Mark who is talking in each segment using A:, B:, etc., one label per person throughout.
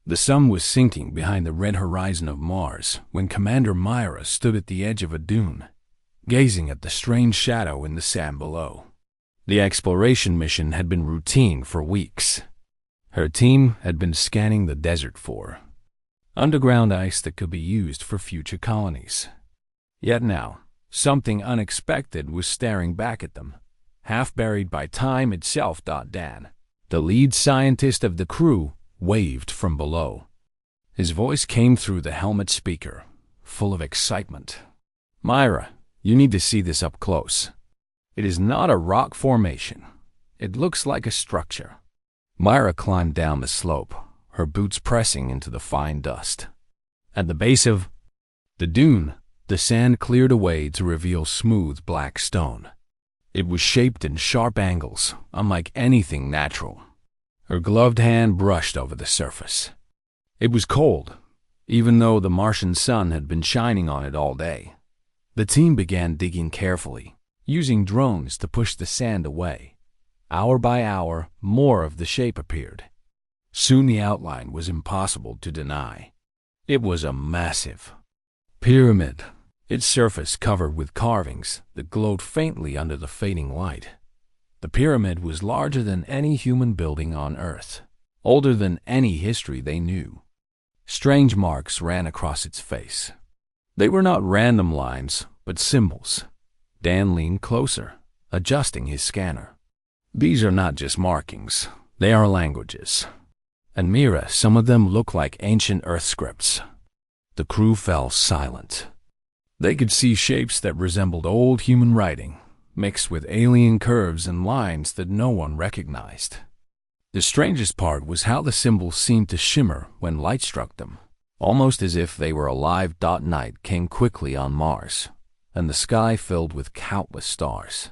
A: The sun was sinking behind the red horizon of Mars when Commander Myra stood at the edge of a dune, gazing at the strange shadow in the sand below. The exploration mission had been routine for weeks. Her team had been scanning the desert for underground ice that could be used for future colonies. Yet now, something unexpected was staring back at them, half buried by time itself. Dan, the lead scientist of the crew, waved from below. His voice came through the helmet speaker, full of excitement. "Myra, you need to see this up close. It is not a rock formation. It looks like a structure." Myra climbed down the slope, her boots pressing into the fine dust. At the base of the dune, the sand cleared away to reveal smooth black stone. It was shaped in sharp angles, unlike anything natural. Her gloved hand brushed over the surface. It was cold, even though the Martian sun had been shining on it all day. The team began digging carefully, using drones to push the sand away. Hour by hour, more of the shape appeared. Soon the outline was impossible to deny. It was a massive pyramid, its surface covered with carvings that glowed faintly under the fading light. The pyramid was larger than any human building on Earth, older than any history they knew. Strange marks ran across its face. They were not random lines, but symbols. Dan leaned closer, adjusting his scanner. "These are not just markings, they are languages. And Mira, some of them look like ancient Earth scripts." The crew fell silent. They could see shapes that resembled old human writing, mixed with alien curves and lines that no one recognized. The strangest part was how the symbols seemed to shimmer when light struck them, almost as if they were alive. Night came quickly on Mars, and the sky filled with countless stars.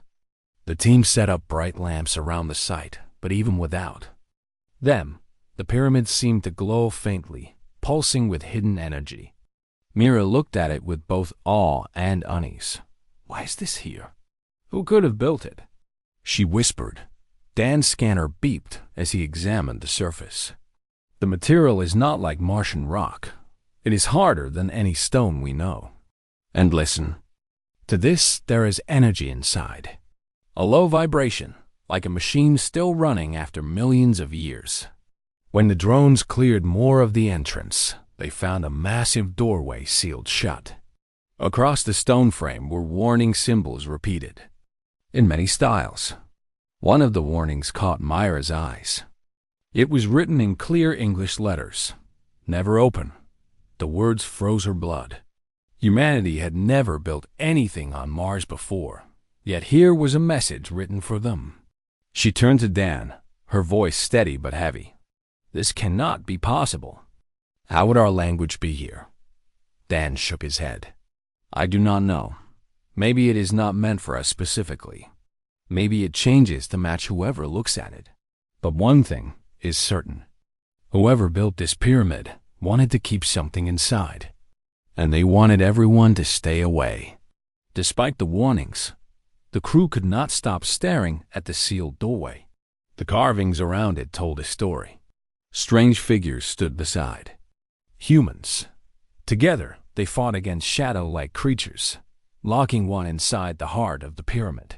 A: The team set up bright lamps around the site, but even without them, the pyramid seemed to glow faintly, pulsing with hidden energy. Mira looked at it with both awe and unease. "Why is this here? Who could have built it?" she whispered. Dan's scanner beeped as he examined the surface. "The material is not like Martian rock. It is harder than any stone we know. And listen. To this, there is energy inside. A low vibration, like a machine still running after millions of years." When the drones cleared more of the entrance, they found a massive doorway sealed shut. Across the stone frame were warning symbols repeated, in many styles. One of the warnings caught Myra's eyes. It was written in clear English letters. "Never open." The words froze her blood. Humanity had never built anything on Mars before, yet here was a message written for them. She turned to Dan, her voice steady but heavy. "This cannot be possible. How would our language be here?" Dan shook his head. "I do not know. Maybe it is not meant for us specifically. Maybe it changes to match whoever looks at it. But one thing is certain. Whoever built this pyramid wanted to keep something inside, and they wanted everyone to stay away." Despite the warnings, the crew could not stop staring at the sealed doorway. The carvings around it told a story. Strange figures stood beside. Humans. Together, they fought against shadow-like creatures, locking one inside the heart of the pyramid.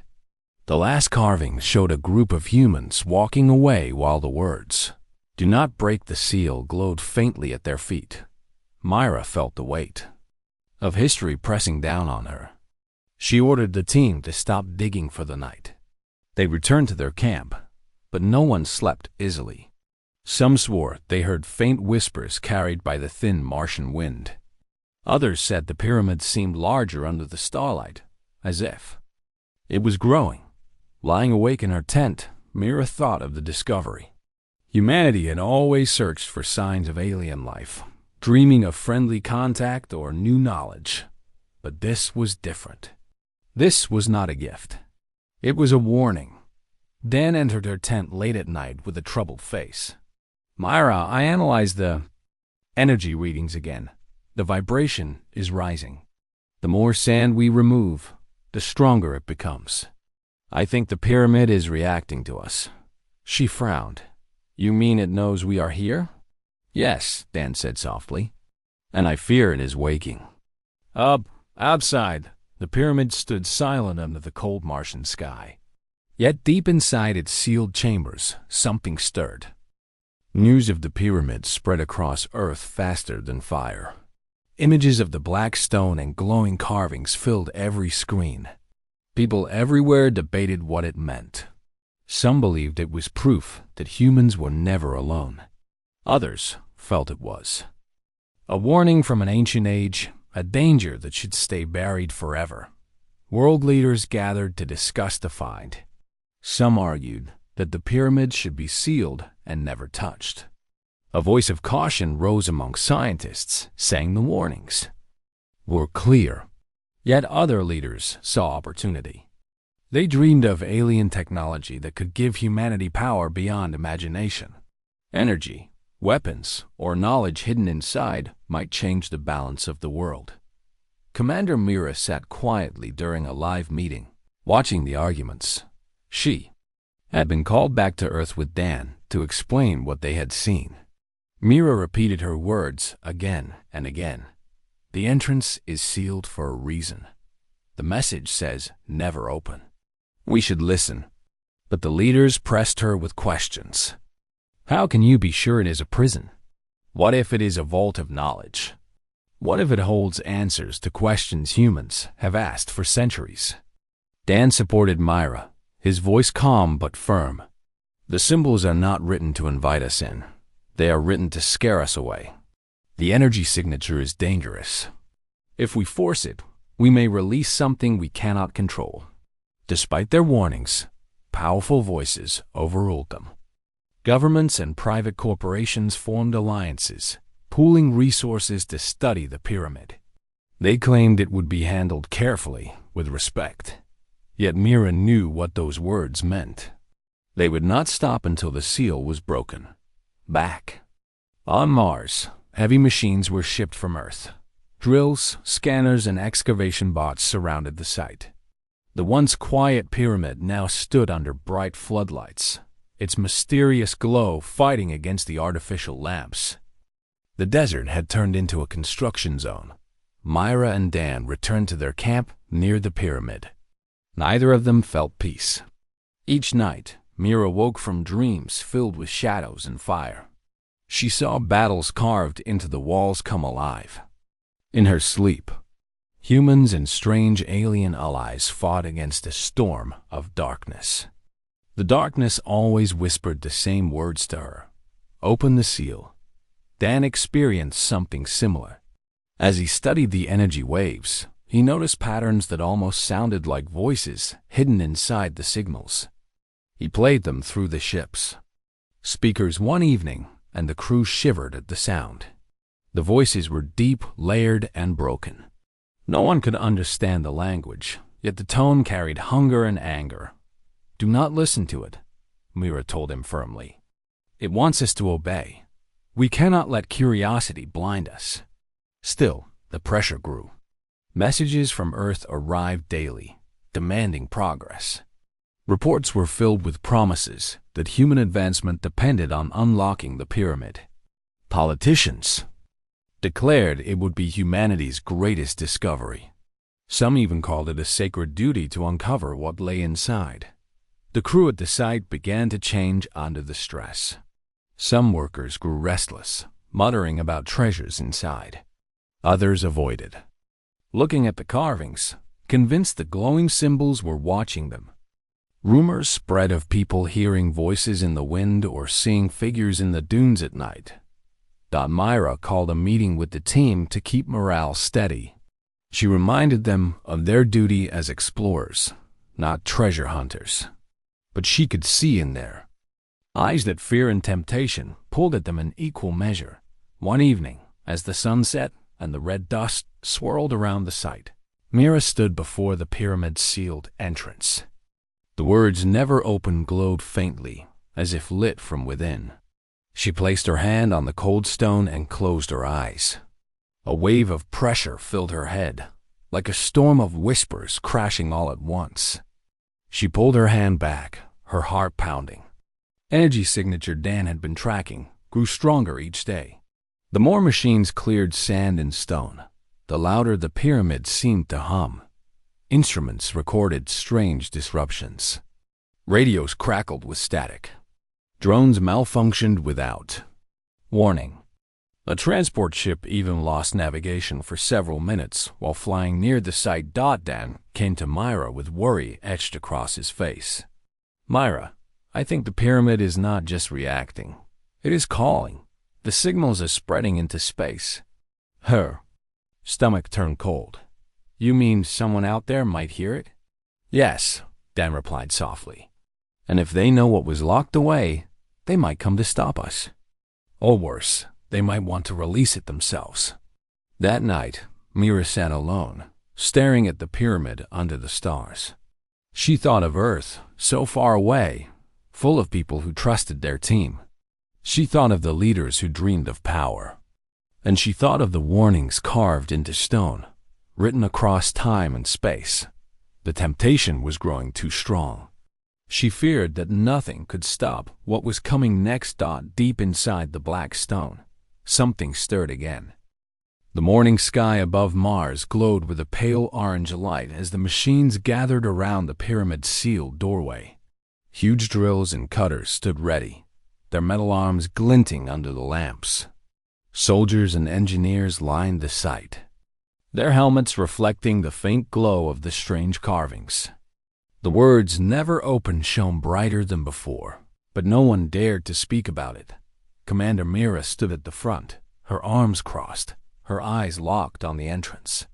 A: The last carving showed a group of humans walking away while the words, "Do not break the seal," glowed faintly at their feet. Myra felt the weight of history pressing down on her. She ordered the team to stop digging for the night. They returned to their camp, but no one slept easily. Some swore they heard faint whispers carried by the thin Martian wind. Others said the pyramid seemed larger under the starlight, as if it was growing. Lying awake in her tent, Mira thought of the discovery. Humanity had always searched for signs of alien life, dreaming of friendly contact or new knowledge. But this was different. This was not a gift. It was a warning. Dan entered her tent late at night with a troubled face. "Myra, I analyzed the energy readings again. The vibration is rising. The more sand we remove, the stronger it becomes. I think the pyramid is reacting to us." She frowned. "You mean it knows we are here?" "Yes," Dan said softly, "and I fear it is waking." Outside, the pyramid stood silent under the cold Martian sky. Yet deep inside its sealed chambers, something stirred. News of the pyramid spread across Earth faster than fire. Images of the black stone and glowing carvings filled every screen. People everywhere debated what it meant. Some believed it was proof that humans were never alone. Others felt it was a warning from an ancient age, a danger that should stay buried forever. World leaders gathered to discuss the find. Some argued that the pyramids should be sealed and never touched. A voice of caution rose among scientists, saying the warnings were clear. Yet other leaders saw opportunity. They dreamed of alien technology that could give humanity power beyond imagination. Energy, weapons, or knowledge hidden inside might change the balance of the world. Commander Mira sat quietly during a live meeting, watching the arguments. She had been called back to Earth with Dan to explain what they had seen. Mira repeated her words again and again. The entrance is sealed for a reason. The message says, never open. We should listen. But the leaders pressed her with questions. How can you be sure it is a prison? What if it is a vault of knowledge? What if it holds answers to questions humans have asked for centuries? Dan supported Myra, his voice calm but firm. The symbols are not written to invite us in. They are written to scare us away. The energy signature is dangerous. If we force it, we may release something we cannot control. Despite their warnings, powerful voices overruled them. Governments and private corporations formed alliances, pooling resources to study the pyramid. They claimed it would be handled carefully, with respect. Yet Mira knew what those words meant. They would not stop until the seal was broken. Back on Mars, heavy machines were shipped from Earth. Drills, scanners, and excavation bots surrounded the site. The once quiet pyramid now stood under bright floodlights, its mysterious glow fighting against the artificial lamps. The desert had turned into a construction zone. Myra and Dan returned to their camp near the pyramid. Neither of them felt peace. Each night, Mira woke from dreams filled with shadows and fire. She saw battles carved into the walls come alive. In her sleep, humans and strange alien allies fought against a storm of darkness. The darkness always whispered the same words to her. Open the seal. Dan experienced something similar. As he studied the energy waves, he noticed patterns that almost sounded like voices hidden inside the signals. He played them through the ships. Speakers one evening, and the crew shivered at the sound. The voices were deep, layered, and broken. No one could understand the language, yet the tone carried hunger and anger. Do not listen to it, Mira told him firmly. It wants us to obey. We cannot let curiosity blind us. Still, the pressure grew. Messages from Earth arrived daily, demanding progress. Reports were filled with promises that human advancement depended on unlocking the pyramid. Politicians declared it would be humanity's greatest discovery. Some even called it a sacred duty to uncover what lay inside. The crew at the site began to change under the stress. Some workers grew restless, muttering about treasures inside. Others avoided, looking at the carvings, convinced the glowing symbols were watching them. Rumors spread of people hearing voices in the wind or seeing figures in the dunes at night. Myra called a meeting with the team to keep morale steady. She reminded them of their duty as explorers, not treasure hunters. But she could see in there eyes that fear and temptation pulled at them in equal measure. One evening, as the sun set and the red dust swirled around the site, Mira stood before the pyramid's sealed entrance. The words "never open" glowed faintly, as if lit from within. She placed her hand on the cold stone and closed her eyes. A wave of pressure filled her head, like a storm of whispers crashing all at once. She pulled her hand back, her heart pounding. Energy signature Dan had been tracking grew stronger each day. The more machines cleared sand and stone, the louder the pyramid seemed to hum. Instruments recorded strange disruptions. Radios crackled with static. Drones malfunctioned without warning. A transport ship even lost navigation for several minutes while flying near the site. Dan came to Myra with worry etched across his face. Myra, I think the pyramid is not just reacting. It is calling. The signals are spreading into space. Her stomach turned cold. You mean someone out there might hear it? Yes, Dan replied softly. And if they know what was locked away, they might come to stop us. Or worse, they might want to release it themselves. That night, Myra sat alone, staring at the pyramid under the stars. She thought of Earth, so far away, full of people who trusted their team. She thought of the leaders who dreamed of power. And she thought of the warnings carved into stone, written across time and space. The temptation was growing too strong. She feared that nothing could stop what was coming next. Deep inside the black stone, something stirred again. The morning sky above Mars glowed with a pale orange light as the machines gathered around the pyramid's sealed doorway. Huge drills and cutters stood ready, their metal arms glinting under the lamps. Soldiers and engineers lined the site, their helmets reflecting the faint glow of the strange carvings. The words "never open" shone brighter than before, but no one dared to speak about it. Commander Myra stood at the front, her arms crossed, her eyes locked on the entrance.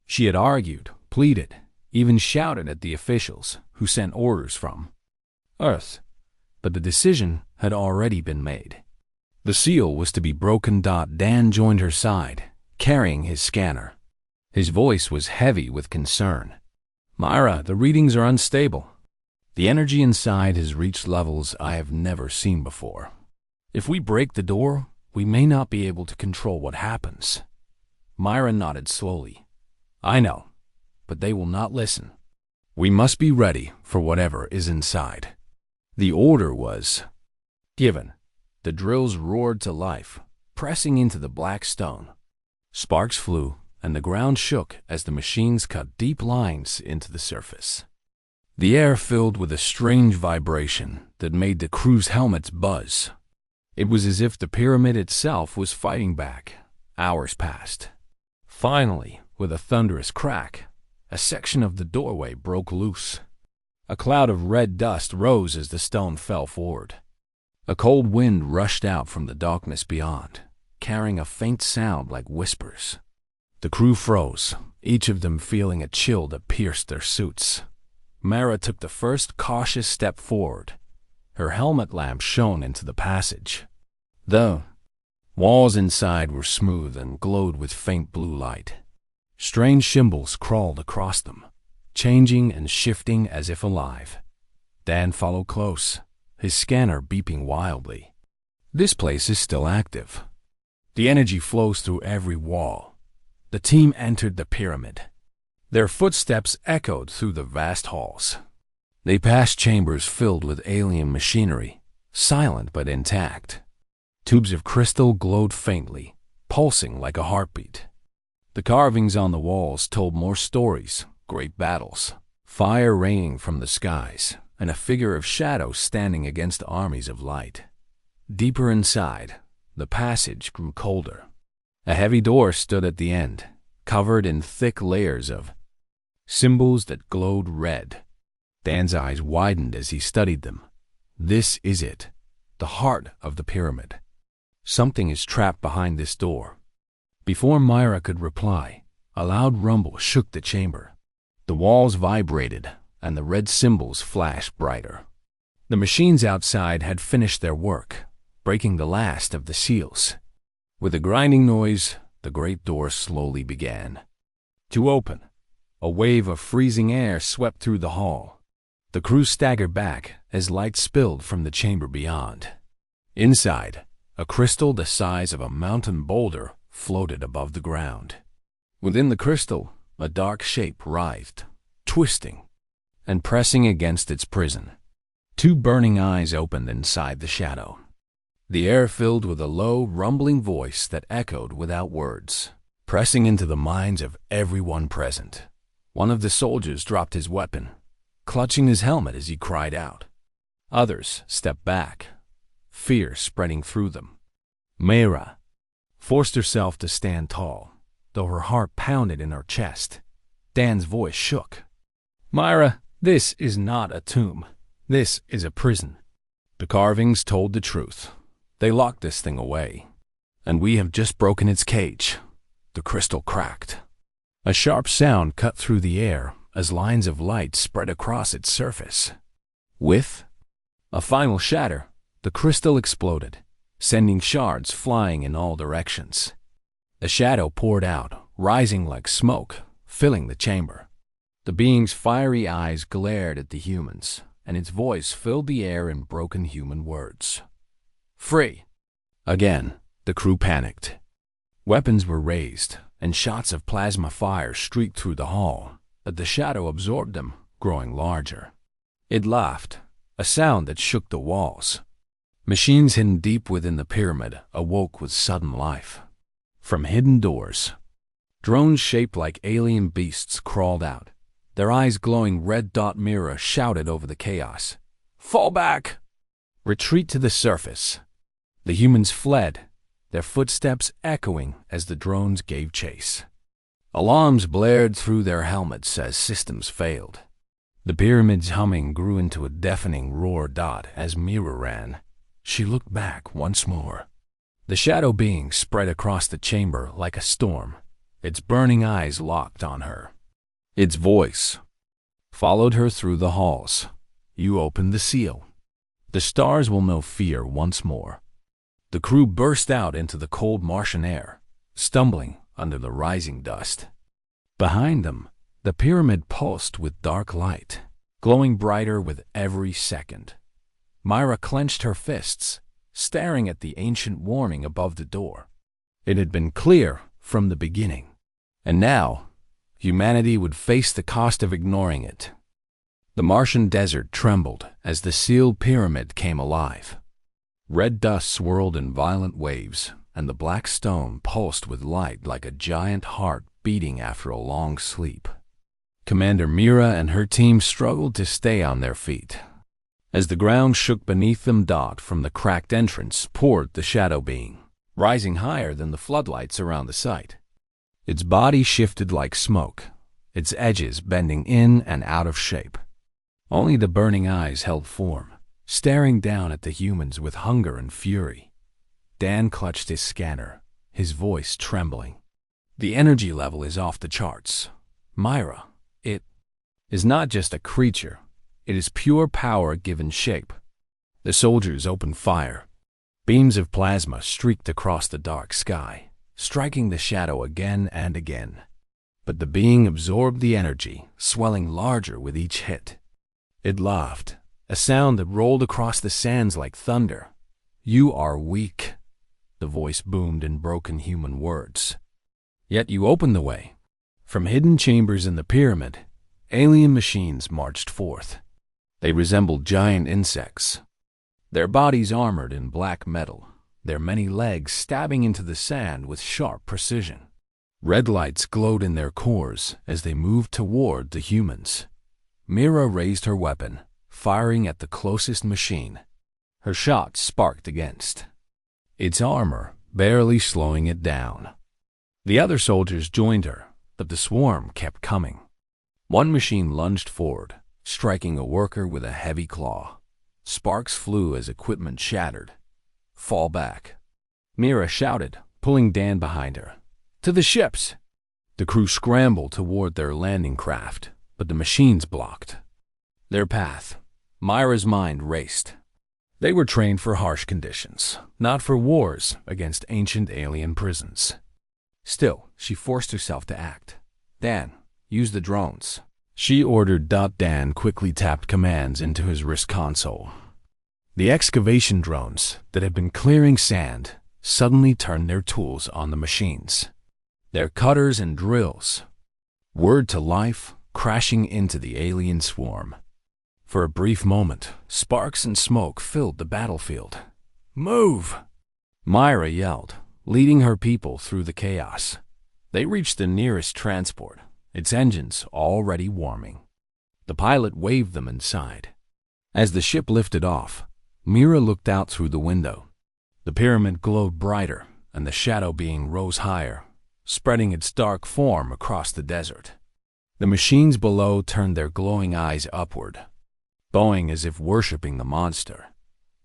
A: She had argued, pleaded, even shouted at the officials who sent orders from Earth, but the decision had already been made. The seal was to be broken. Dan joined her side, carrying his scanner. His voice was heavy with concern. Myra, the readings are unstable. The energy inside has reached levels I have never seen before. If we break the door, we may not be able to control what happens. Myra nodded slowly. I know, but they will not listen. We must be ready for whatever is inside. The order was given. The drills roared to life, pressing into the black stone. Sparks flew, and the ground shook as the machines cut deep lines into the surface. The air filled with a strange vibration that made the crew's helmets buzz. It was as if the pyramid itself was fighting back. Hours passed. Finally, with a thunderous crack, a section of the doorway broke loose. A cloud of red dust rose as the stone fell forward. A cold wind rushed out from the darkness beyond, carrying a faint sound like whispers. The crew froze, each of them feeling a chill that pierced their suits. Myra took the first cautious step forward. Her helmet lamp shone into the passage. The walls inside were smooth and glowed with faint blue light. Strange symbols crawled across them, changing and shifting as if alive. Dan followed close, his scanner beeping wildly. This place is still active. The energy flows through every wall. The team entered the pyramid. Their footsteps echoed through the vast halls. They passed chambers filled with alien machinery, silent but intact. Tubes of crystal glowed faintly, pulsing like a heartbeat. The carvings on the walls told more stories, great battles, fire raining from the skies, and a figure of shadow standing against armies of light. Deeper inside, the passage grew colder. A heavy door stood at the end, covered in thick layers of symbols that glowed red. Dan's eyes widened as he studied them. This is it, the heart of the pyramid. Something is trapped behind this door. Before Myra could reply, a loud rumble shook the chamber. The walls vibrated, and the red symbols flashed brighter. The machines outside had finished their work, breaking the last of the seals. With a grinding noise, the great door slowly began to open. A wave of freezing air swept through the hall. The crew staggered back as light spilled from the chamber beyond. Inside, a crystal the size of a mountain boulder floated above the ground. Within the crystal, a dark shape writhed, twisting, and pressing against its prison. Two burning eyes opened inside the shadow. the air filled with a low, rumbling voice that echoed without words, pressing into the minds of everyone present. One of the soldiers dropped his weapon, clutching his helmet as he cried out. Others stepped back, fear spreading through them. Mayra forced herself to stand tall, though her heart pounded in her chest. Dan's voice shook. "Myra, this is not a tomb. This is a prison." The carvings told the truth. They locked this thing away, and we have just broken its cage. The crystal cracked. A sharp sound cut through the air as lines of light spread across its surface. With a final shatter, the crystal exploded, sending shards flying in all directions. A shadow poured out, rising like smoke, filling the chamber. The being's fiery eyes glared at the humans, and its voice filled the air in broken human words. "Free!" Again, the crew panicked. Weapons were raised, and shots of plasma fire streaked through the hall, but the shadow absorbed them, growing larger. It laughed, a sound that shook the walls. Machines hidden deep within the pyramid awoke with sudden life. From hidden doors, drones shaped like alien beasts crawled out. Their eyes glowing red dot. Mira shouted over the chaos. "Fall back! Retreat to the surface!" The humans fled, their footsteps echoing as the drones gave chase. Alarms blared through their helmets as systems failed. The pyramid's humming grew into a deafening roar. As Mira ran, she looked back once more. The shadow being spread across the chamber like a storm, its burning eyes locked on her. Its voice followed her through the halls. "You opened the seal. The stars will know fear once more." The crew burst out into the cold Martian air, stumbling under the rising dust. Behind them, the pyramid pulsed with dark light, glowing brighter with every second. Myra clenched her fists, staring at the ancient warning above the door. It had been clear from the beginning, and now humanity would face the cost of ignoring it. The Martian desert trembled as the sealed pyramid came alive. Red dust swirled in violent waves, and the black stone pulsed with light like a giant heart beating after a long sleep. Commander Mira and her team struggled to stay on their feet. As the ground shook beneath them, from the cracked entrance poured the shadow being, rising higher than the floodlights around the site. Its body shifted like smoke, its edges bending in and out of shape. Only the burning eyes held form, staring down at the humans with hunger and fury. Dan clutched his scanner, his voice trembling. "The energy level is off the charts. Myra, it is not just a creature. It is pure power given shape." The soldiers opened fire. Beams of plasma streaked across the dark sky, striking the shadow again and again. But the being absorbed the energy, swelling larger with each hit. It laughed, a sound that rolled across the sands like thunder. "You are weak," the voice boomed in broken human words. "Yet you opened the way." From hidden chambers in the pyramid, alien machines marched forth. They resembled giant insects, their bodies armored in black metal, their many legs stabbing into the sand with sharp precision. Red lights glowed in their cores as they moved toward the humans. Mira raised her weapon, firing at the closest machine. Her shot sparked against its armor, barely slowing it down. The other soldiers joined her, but the swarm kept coming. One machine lunged forward, striking a worker with a heavy claw. Sparks flew as equipment shattered. "Fall back," Mira shouted, pulling Dan behind her. "To the ships!" The crew scrambled toward their landing craft, but the machines blocked their path. Myra's mind raced. They were trained for harsh conditions, not for wars against ancient alien prisons. Still, she forced herself to act. "Dan, use the drones," she ordered. Dan quickly tapped commands into his wrist console. The excavation drones that had been clearing sand suddenly turned their tools on the machines. Their cutters and drills whirred to life, crashing into the alien swarm. For a brief moment, sparks and smoke filled the battlefield. Move! Myra yelled, leading her people through the chaos. They reached the nearest transport, its engines already warming. The pilot waved them inside. As the ship lifted off, Mira looked out through the window. The pyramid glowed brighter, and the shadow being rose higher, spreading its dark form across the desert. The machines below turned their glowing eyes upward, bowing as if worshipping the monster.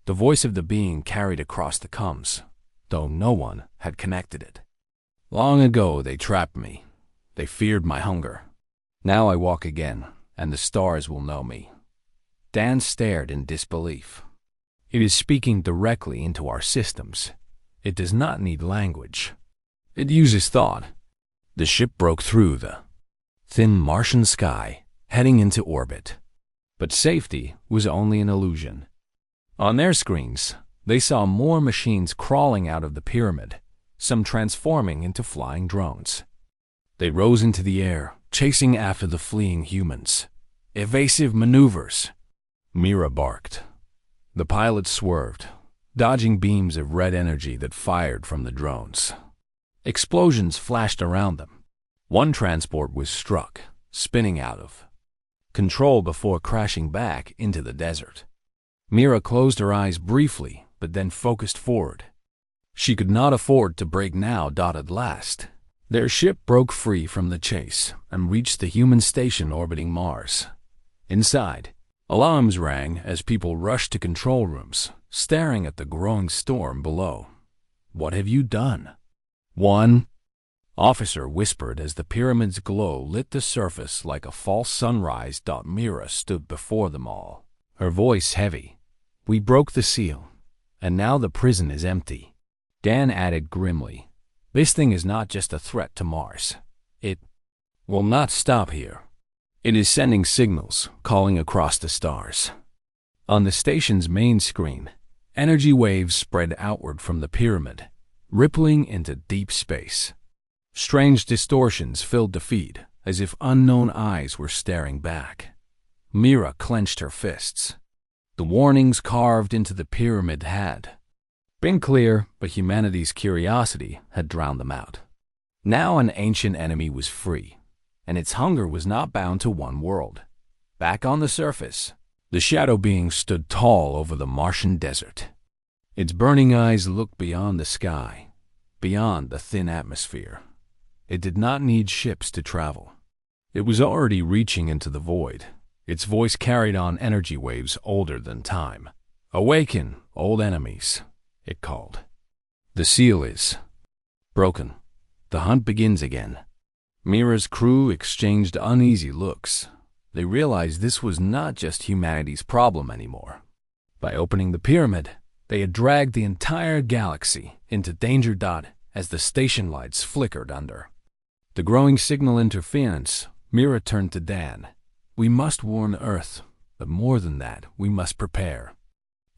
A: The voice of the being carried across the comms, though no one had connected it. Long ago they trapped me. They feared my hunger. Now I walk again, and the stars will know me. Dan stared in disbelief. It is speaking directly into our systems. It does not need language. It uses thought. The ship broke through the thin Martian sky, heading into orbit. But safety was only an illusion. On their screens, they saw more machines crawling out of the pyramid, some transforming into flying drones. They rose into the air, chasing after the fleeing humans. Evasive maneuvers. Mira barked. The pilots swerved, dodging beams of red energy that fired from the drones. Explosions flashed around them. One transport was struck, spinning out of control before crashing back into the desert. Mira closed her eyes briefly, but then focused forward. She could not afford to break now. At last, their ship broke free from the chase and reached the human station orbiting Mars. Inside, alarms rang as people rushed to control rooms, staring at the growing storm below. "What have you done?" One officer whispered as the pyramid's glow lit the surface like a false sunrise. Mira stood before them all, her voice heavy. "We broke the seal, and now the prison is empty." Dan added grimly, "This thing is not just a threat to Mars. It will not stop here. It is sending signals, calling across the stars." On the station's main screen, energy waves spread outward from the pyramid, rippling into deep space. Strange distortions filled the feed, as if unknown eyes were staring back. Mira clenched her fists. The warnings carved into the pyramid had been clear, but humanity's curiosity had drowned them out. Now an ancient enemy was free, and its hunger was not bound to one world. Back on the surface, the shadow being stood tall over the Martian desert. Its burning eyes looked beyond the sky, beyond the thin atmosphere. It did not need ships to travel. It was already reaching into the void. Its voice carried on energy waves older than time. "Awaken, old enemies," it called. "The seal is broken. The hunt begins again." Mira's crew exchanged uneasy looks. They realized this was not just humanity's problem anymore. By opening the pyramid, they had dragged the entire galaxy into danger. As the station lights flickered under the growing signal interference, Mira turned to Dan. "We must warn Earth, but more than that, we must prepare.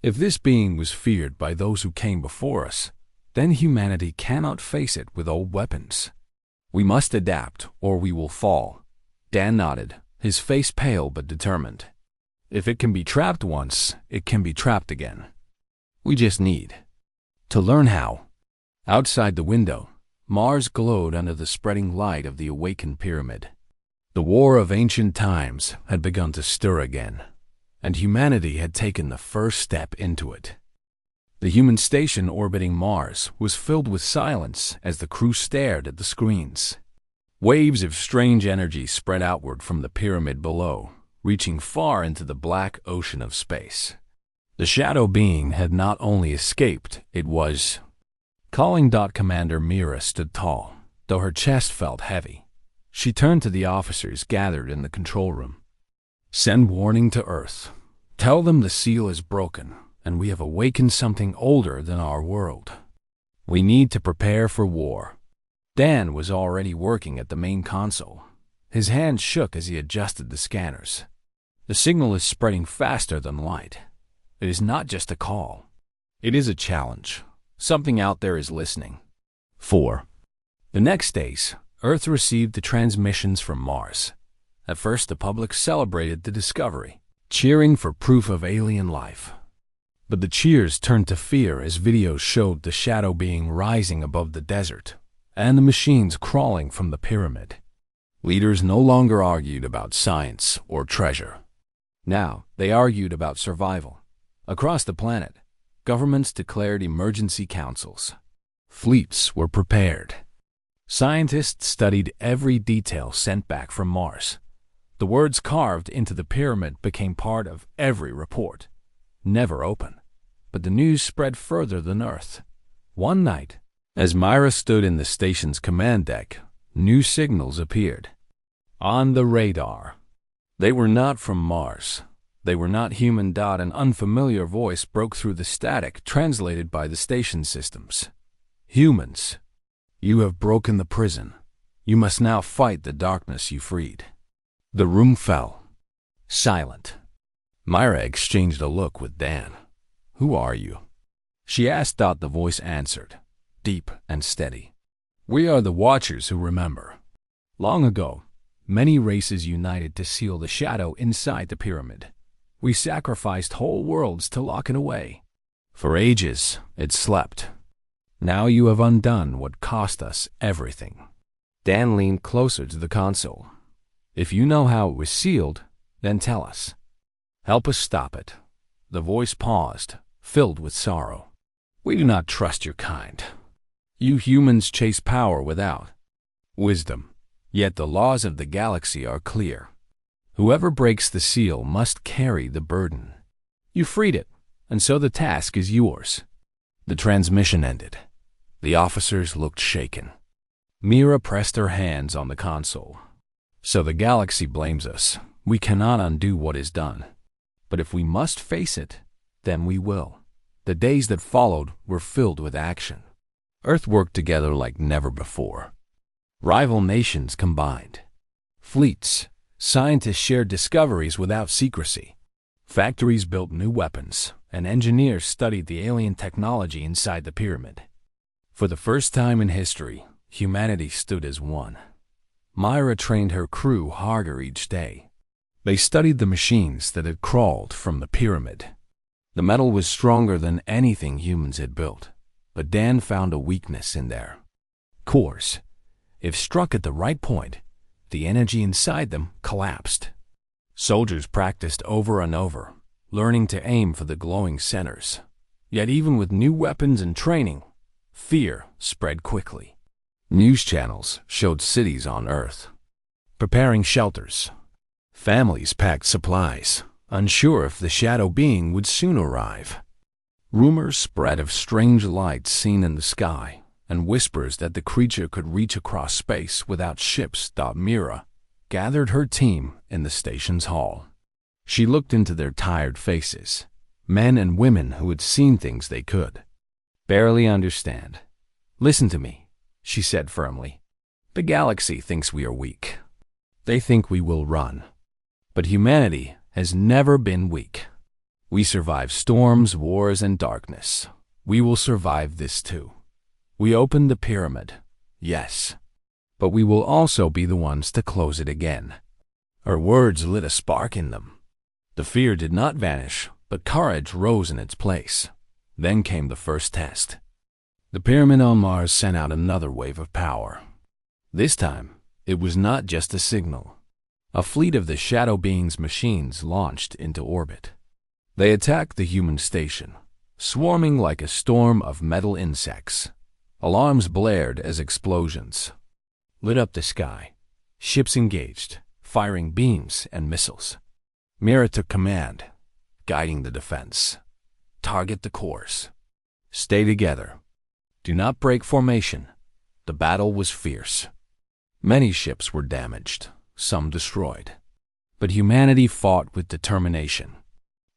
A: If this being was feared by those who came before us, then humanity cannot face it with old weapons. We must adapt, or we will fall." Dan nodded, his face pale but determined. "If it can be trapped once, it can be trapped again. We just need to learn how." Outside the window, Mars glowed under the spreading light of the awakened pyramid. The war of ancient times had begun to stir again, and humanity had taken the first step into it. The human station orbiting Mars was filled with silence as the crew stared at the screens. Waves of strange energy spread outward from the pyramid below, reaching far into the black ocean of space. The shadow being had not only escaped, it was calling. Commander Mira stood tall, though her chest felt heavy. She turned to the officers gathered in the control room. "Send warning to Earth. Tell them the seal is broken, and we have awakened something older than our world. We need to prepare for war." Dan was already working at the main console. His hands shook as he adjusted the scanners. "The signal is spreading faster than light. It is not just a call. It is a challenge. Something out there is listening." 4. The next days, Earth received the transmissions from Mars. At first, the public celebrated the discovery, cheering for proof of alien life. But the cheers turned to fear as videos showed the shadow being rising above the desert and the machines crawling from the pyramid. Leaders no longer argued about science or treasure. Now, they argued about survival. Across the planet, governments declared emergency councils. Fleets were prepared. Scientists studied every detail sent back from Mars. The words carved into the pyramid became part of every report. Never open. But the news spread further than Earth. One night, as Myra stood in the station's command deck, new signals appeared. On the radar. They were not from Mars. They were not human. An unfamiliar voice broke through the static translated by the station systems. Humans, you have broken the prison. You must now fight the darkness you freed. The room fell. Silent. Myra exchanged a look with Dan. Who are you? She asked. The voice answered, deep and steady. We are the Watchers who remember. Long ago, many races united to seal the shadow inside the pyramid. We sacrificed whole worlds to lock it away. For ages, it slept. Now you have undone what cost us everything. Dan leaned closer to the console. If you know how it was sealed, then tell us. Help us stop it. The voice paused, filled with sorrow. We do not trust your kind. You humans chase power without wisdom. Yet the laws of the galaxy are clear. Whoever breaks the seal must carry the burden. You freed it, and so the task is yours. The transmission ended. The officers looked shaken. Mira pressed her hands on the console. So the galaxy blames us. We cannot undo what is done. But if we must face it, then we will. The days that followed were filled with action. Earth worked together like never before. Rival nations combined. Fleets, scientists shared discoveries without secrecy. Factories built new weapons, and engineers studied the alien technology inside the pyramid. For the first time in history, humanity stood as one. Myra trained her crew harder each day. They studied the machines that had crawled from the pyramid. The metal was stronger than anything humans had built, but Dan found a weakness in their cores. If struck at the right point, the energy inside them collapsed. Soldiers practiced over and over, learning to aim for the glowing centers. Yet even with new weapons and training, fear spread quickly. News channels showed cities on Earth preparing shelters. Families packed supplies, unsure if the shadow being would soon arrive. Rumors spread of strange lights seen in the sky, and whispers that the creature could reach across space without ships. Mira gathered her team in the station's hall. She looked into their tired faces, men and women who had seen things they could barely understand. Listen to me, she said firmly. The galaxy thinks we are weak. They think we will run. But humanity has never been weak. We survived storms, wars, and darkness. We will survive this too. We opened the pyramid, yes, but we will also be the ones to close it again. Her words lit a spark in them. The fear did not vanish, but courage rose in its place. Then came the first test. The pyramid on Mars sent out another wave of power. This time, it was not just a signal. A fleet of the Shadow Being's machines launched into orbit. They attacked the human station, swarming like a storm of metal insects. Alarms blared as explosions lit up the sky. Ships engaged, firing beams and missiles. Mira took command, guiding the defense. Target the cores. Stay together. Do not break formation. The battle was fierce. Many ships were damaged, some destroyed. But humanity fought with determination.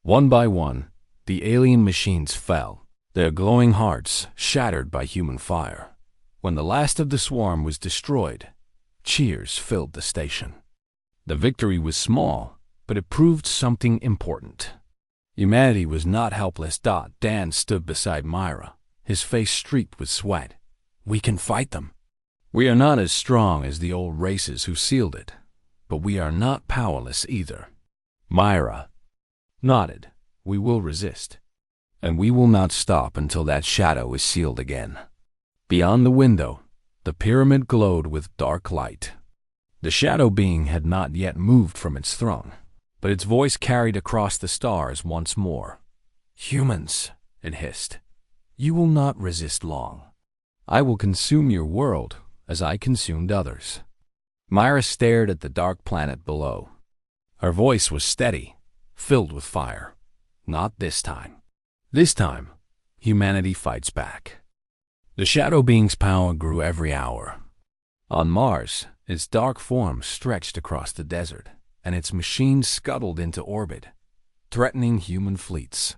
A: One by one, the alien machines fell, their glowing hearts shattered by human fire. When the last of the swarm was destroyed, cheers filled the station. The victory was small, but it proved something important. Humanity was not helpless. Dan stood beside Myra, his face streaked with sweat. We can fight them. We are not as strong as the old races who sealed it, but we are not powerless either. Myra nodded. We will resist. and we will not stop until that shadow is sealed again. Beyond the window, the pyramid glowed with dark light. The shadow being had not yet moved from its throne, but its voice carried across the stars once more. "Humans," it hissed, "you will not resist long. I will consume your world as I consumed others." Myra stared at the dark planet below. Her voice was steady, filled with fire. "Not this time. This time, humanity fights back." The shadow being's power grew every hour. On Mars, its dark form stretched across the desert, and its machines scuttled into orbit, threatening human fleets.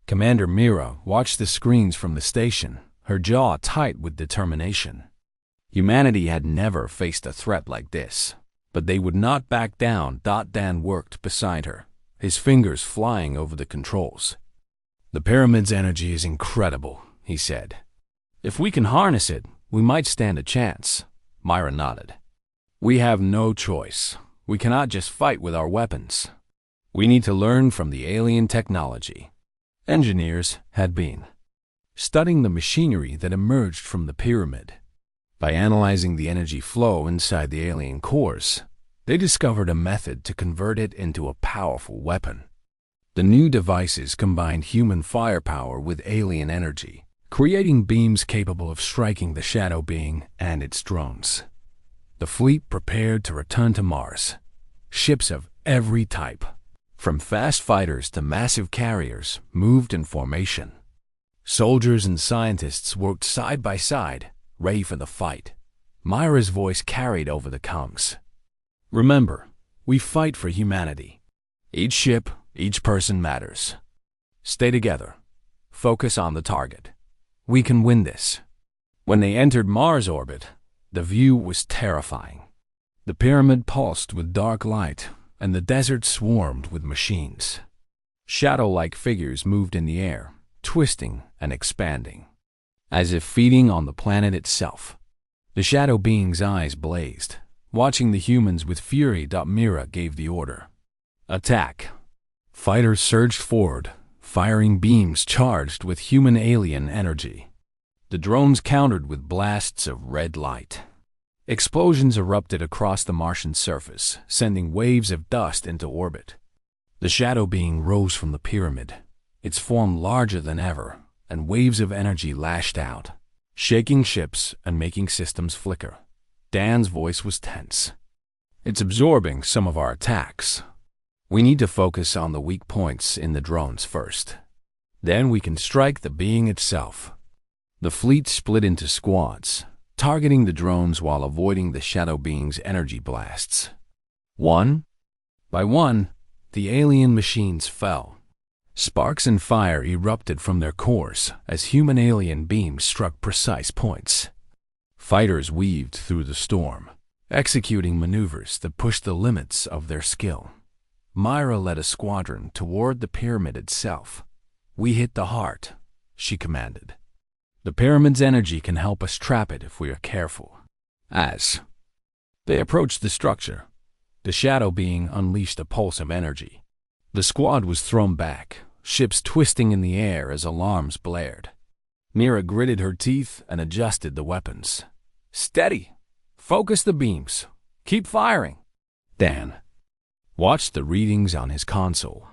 A: Commander Mira watched the screens from the station, her jaw tight with determination. Humanity had never faced a threat like this, but they would not back down. Dan worked beside her, his fingers flying over the controls. "The pyramid's energy is incredible," he said. "If we can harness it, we might stand a chance." Myra nodded. "We have no choice. We cannot just fight with our weapons. We need to learn from the alien technology." Engineers had been studying the machinery that emerged from the pyramid. By analyzing the energy flow inside the alien cores, they discovered a method to convert it into a powerful weapon. The new devices combined human firepower with alien energy, creating beams capable of striking the shadow being and its drones. The fleet prepared to return to Mars. Ships of every type, from fast fighters to massive carriers, moved in formation. Soldiers and scientists worked side by side, ready for the fight. Myra's voice carried over the comms. "Remember, we fight for humanity. Each ship, each person matters. Stay together. Focus on the target. We can win this." When they entered Mars orbit, the view was terrifying. The pyramid pulsed with dark light, and the desert swarmed with machines. Shadow-like figures moved in the air, twisting and expanding, as if feeding on the planet itself. The shadow being's eyes blazed, watching the humans with fury. Mira gave the order. "Attack!" Fighters surged forward, firing beams charged with human alien energy. The drones countered with blasts of red light. Explosions erupted across the Martian surface, sending waves of dust into orbit. The shadow being rose from the pyramid, its form larger than ever, and waves of energy lashed out, shaking ships and making systems flicker. Dan's voice was tense. "It's absorbing some of our attacks. We need to focus on the weak points in the drones first. Then we can strike the being itself." The fleet split into squads, targeting the drones while avoiding the shadow being's energy blasts. One by one, the alien machines fell. Sparks and fire erupted from their cores as human alien beams struck precise points. Fighters weaved through the storm, executing maneuvers that pushed the limits of their skill. Myra led a squadron toward the pyramid itself. "We hit the heart," she commanded. "The pyramid's energy can help us trap it if we are careful." As they approached the structure, the shadow being unleashed a pulse of energy. The squad was thrown back, ships twisting in the air as alarms blared. Mira gritted her teeth and adjusted the weapons. "Steady! Focus the beams! Keep firing!" Dan watched the readings on his console.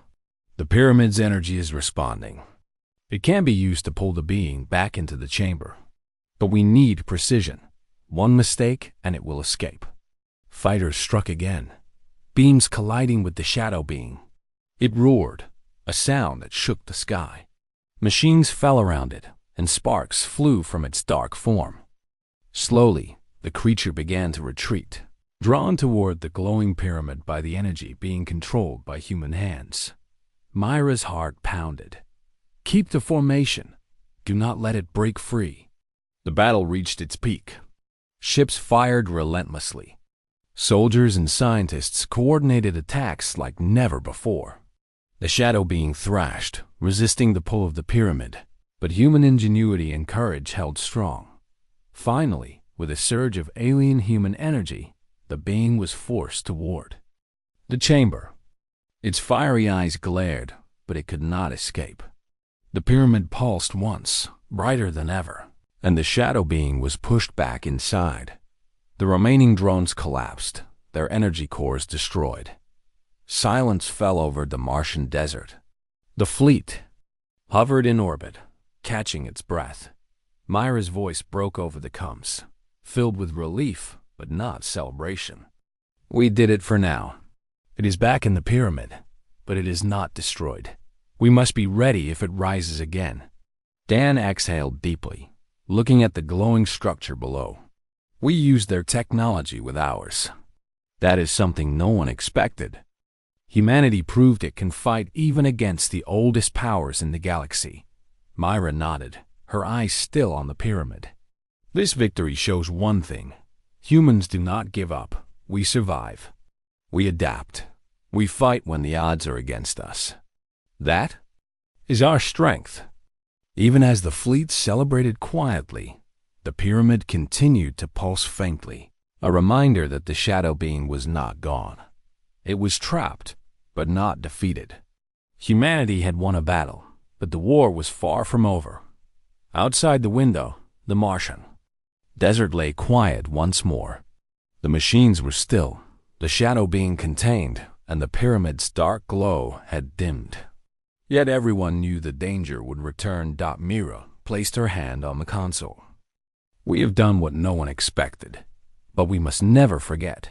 A: "The pyramid's energy is responding. It can be used to pull the being back into the chamber. But we need precision. One mistake and it will escape." Fighters struck again, beams colliding with the shadow being. It roared, a sound that shook the sky. Machines fell around it, and sparks flew from its dark form. Slowly, the creature began to retreat, drawn toward the glowing pyramid by the energy being controlled by human hands. Myra's heart pounded. "Keep the formation. Do not let it break free." The battle reached its peak. Ships fired relentlessly. Soldiers and scientists coordinated attacks like never before. The shadow being thrashed, resisting the pull of the pyramid, but human ingenuity and courage held strong. Finally, with a surge of alien human energy, the being was forced toward the chamber. Its fiery eyes glared, but it could not escape. The pyramid pulsed once, brighter than ever, and the shadow being was pushed back inside. The remaining drones collapsed, their energy cores destroyed. Silence fell over the Martian desert. The fleet hovered in orbit, catching its breath. Myra's voice broke over the coms, filled with relief but not celebration. We did it for now. It is back in the pyramid, but it is not destroyed. We must be ready if it rises again. Dan exhaled deeply, looking at the glowing structure below. We used their technology with ours. That is something no one expected. Humanity proved it can fight even against the oldest powers in the galaxy. Myra nodded, her eyes still on the pyramid. This victory shows one thing. Humans do not give up. We survive. We adapt. We fight when the odds are against us. That is our strength. Even as the fleet celebrated quietly, the pyramid continued to pulse faintly, a reminder that the shadow being was not gone. It was trapped, but not defeated. Humanity had won a battle, but the war was far from over. Outside the window, the Martian desert lay quiet once more. The machines were still, the shadow being contained, and the pyramid's dark glow had dimmed. Yet everyone knew the danger would return. Mira placed her hand on the console. We have done what no one expected, but we must never forget.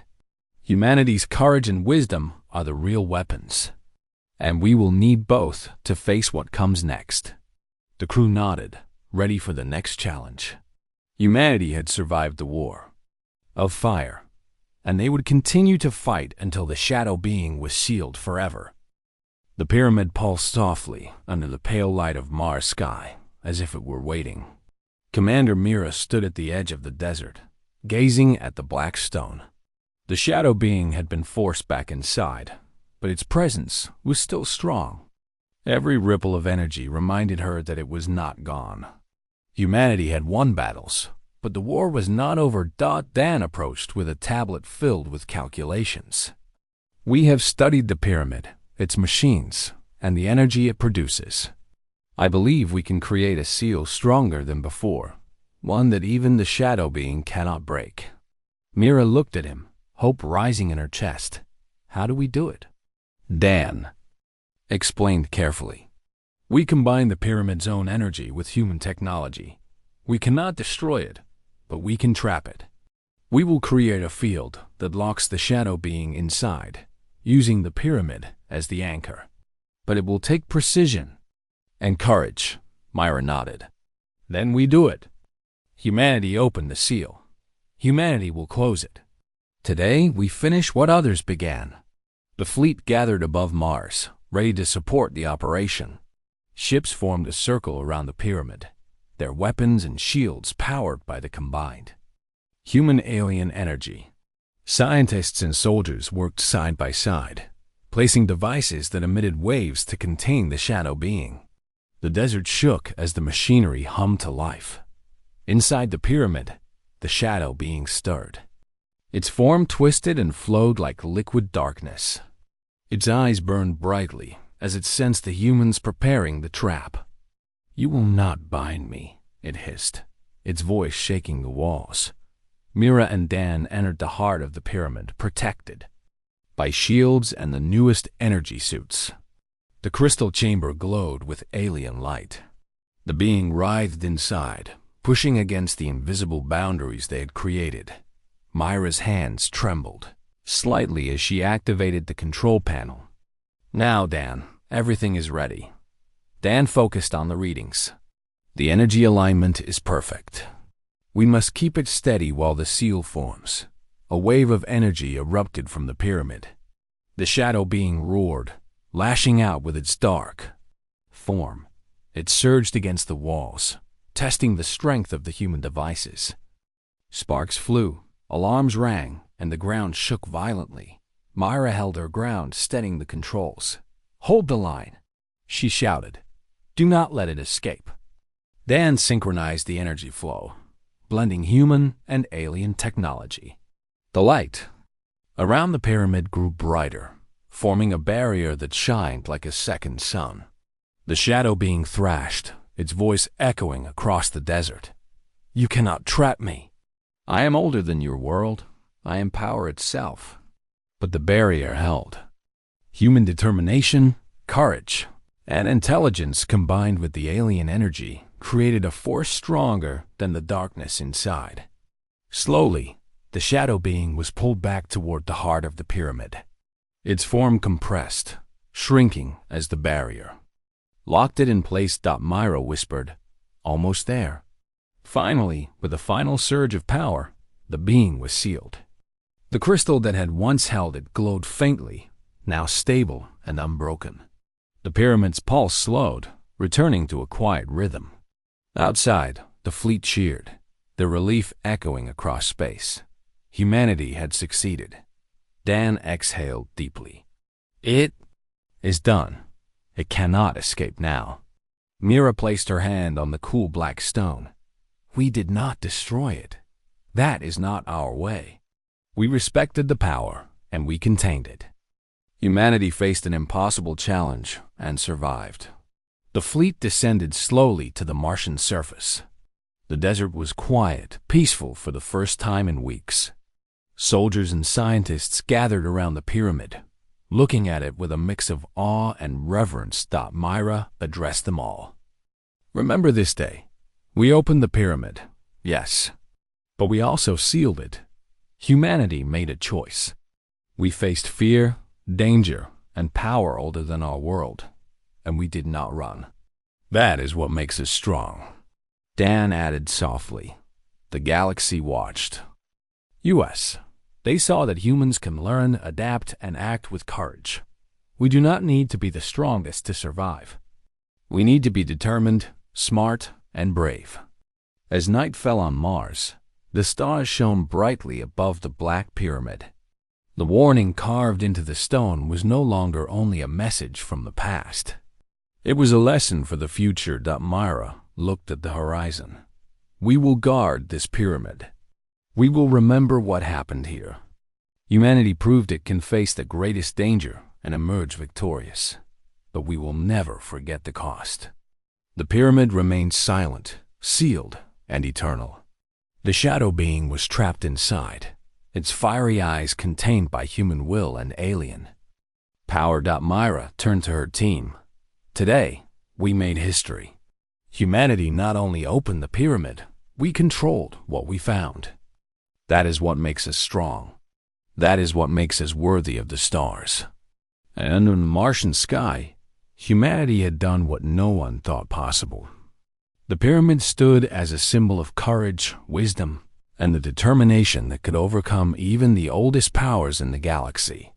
A: Humanity's courage and wisdom are the real weapons, and we will need both to face what comes next. The crew nodded, ready for the next challenge. Humanity had survived the war of fire, and they would continue to fight until the shadow being was sealed forever. The pyramid pulsed softly under the pale light of Mars sky, as if it were waiting. Commander Mira stood at the edge of the desert, gazing at the black stone. The shadow being had been forced back inside, but its presence was still strong. Every ripple of energy reminded her that it was not gone. Humanity had won battles, but the war was not over. Dan approached with a tablet filled with calculations. We have studied the pyramid, its machines, and the energy it produces. I believe we can create a seal stronger than before, one that even the shadow being cannot break. Mira looked at him, hope rising in her chest. How do we do it? Dan explained carefully. We combine the pyramid's own energy with human technology. We cannot destroy it, but we can trap it. We will create a field that locks the shadow being inside, using the pyramid as the anchor. But it will take precision and courage. Myra nodded. Then we do it. Humanity opened the seal. Humanity will close it. Today we finish what others began. The fleet gathered above Mars, ready to support the operation. Ships formed a circle around the pyramid, their weapons and shields powered by the combined human-alien energy. Scientists and soldiers worked side by side, placing devices that emitted waves to contain the shadow being. The desert shook as the machinery hummed to life. Inside the pyramid, the shadow being stirred. Its form twisted and flowed like liquid darkness. Its eyes burned brightly as it sensed the humans preparing the trap. You will not bind me, it hissed, its voice shaking the walls. Mira and Dan entered the heart of the pyramid, protected by shields and the newest energy suits. The crystal chamber glowed with alien light. The being writhed inside, pushing against the invisible boundaries they had created. Myra's hands trembled slightly as she activated the control panel. Now, Dan, everything is ready. Dan focused on the readings. The energy alignment is perfect. We must keep it steady while the seal forms. A wave of energy erupted from the pyramid. The shadow being roared, lashing out with its dark form. It surged against the walls, testing the strength of the human devices. Sparks flew, alarms rang, and the ground shook violently. Myra held her ground, steadying the controls. Hold the line, she shouted. Do not let it escape. Dan synchronized the energy flow, blending human and alien technology. The light around the pyramid grew brighter, forming a barrier that shined like a second sun. The shadow being thrashed, its voice echoing across the desert. "You cannot trap me. I am older than your world. I am power itself." But the barrier held. Human determination, courage, and intelligence combined with the alien energy created a force stronger than the darkness inside. Slowly, the shadow being was pulled back toward the heart of the pyramid. Its form compressed, shrinking as the barrier locked it in place. Myra whispered, "Almost there." Finally, with a final surge of power, the being was sealed. The crystal that had once held it glowed faintly, now stable and unbroken. The pyramid's pulse slowed, returning to a quiet rhythm. Outside, the fleet cheered, their relief echoing across space. Humanity had succeeded. Dan exhaled deeply. It is done. It cannot escape now. Mira placed her hand on the cool black stone. We did not destroy it. That is not our way. We respected the power, and we contained it. Humanity faced an impossible challenge and survived. The fleet descended slowly to the Martian surface. The desert was quiet, peaceful for the first time in weeks. Soldiers and scientists gathered around the pyramid, looking at it with a mix of awe and reverence. Myra addressed them all. Remember this day. We opened the pyramid, yes, but we also sealed it. Humanity made a choice. We faced fear, danger, and power older than our world, and we did not run. That is what makes us strong. Dan added softly. The galaxy watched. U.S. They saw that humans can learn, adapt, and act with courage. We do not need to be the strongest to survive. We need to be determined, smart, and brave. As night fell on Mars, the stars shone brightly above the black pyramid. The warning carved into the stone was no longer only a message from the past. It was a lesson for the future. Myra looked at the horizon. We will guard this pyramid. We will remember what happened here. Humanity proved it can face the greatest danger and emerge victorious. But we will never forget the cost. The pyramid remained silent, sealed, and eternal. The shadow being was trapped inside, its fiery eyes contained by human will and alien. Power. Myra turned to her team. Today, we made history. Humanity not only opened the pyramid, we controlled what we found. That is what makes us strong. That is what makes us worthy of the stars. And under the Martian sky, humanity had done what no one thought possible. The pyramid stood as a symbol of courage, wisdom, and the determination that could overcome even the oldest powers in the galaxy.